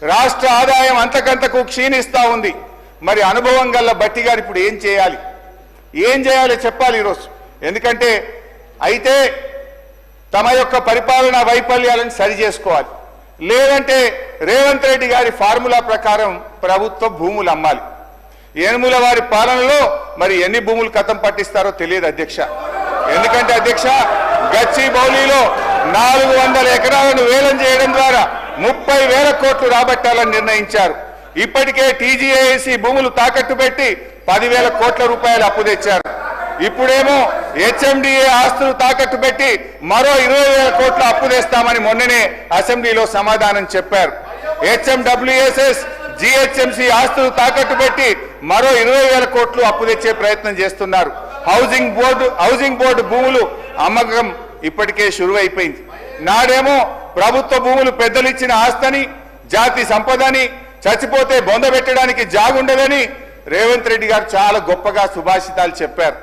రాష్ట్ర ఆదాయం అంతకంతకు క్షీణిస్తూ ఉంది. మరి అనుభవం గల్ల బట్టి గారు ఇప్పుడు ఏం చేయాలి చెప్పాలి ఈరోజు. ఎందుకంటే అయితే తమ యొక్క పరిపాలనా వైఫల్యాలను సరి చేసుకోవాలి. లేదంటే రేవంత్ రెడ్డి గారి ఫార్ములా ప్రకారం ప్రభుత్వ భూములు అమ్మాలి. ఏనుముల వారి పాలనలో మరి ఎన్ని భూములు కథం పట్టిస్తారో తెలియదు అధ్యక్ష. ఎందుకంటే అధ్యక్ష, గచ్చిబౌలిలో 400 ఎకరాలను వేలం చేయడం ద్వారా 30,000 కోట్లు రాబట్టాలని నిర్ణయించారు. ఇప్పటికే టీజీఏసీ భూములు తాకట్టు పెట్టి 10,000 కోట్ల రూపాయలు అప్పు తెచ్చారు. ఇప్పుడేమో హెచ్ఎండిఏ ఆస్తులు తాకట్టు పెట్టి మరో 20,000 కోట్ల అప్పు తెస్తామని మొన్ననే అసెంబ్లీలో సమాధానం చెప్పారు. హెచ్ఎండబ్ల్యూఎస్ఎస్ జిహెచ్ఎంసీ ఆస్తులు తాకట్టు పెట్టి మరో 20,000 కోట్లు అప్పు తెచ్చే ప్రయత్నం చేస్తున్నారు. హౌసింగ్ బోర్డు భూములు అమ్మకం ఇప్పటికే షురువైపోయింది. నాడేమో ప్రభుత్వ భూములు పెద్దలు ఇచ్చిన ఆస్తని, జాతి సంపదని, చచ్చిపోతే బొంద పెట్టడానికి జాగుండదని రేవంత్ రెడ్డి గారు చాలా గొప్పగా సుభాషితాలు చెప్పారు.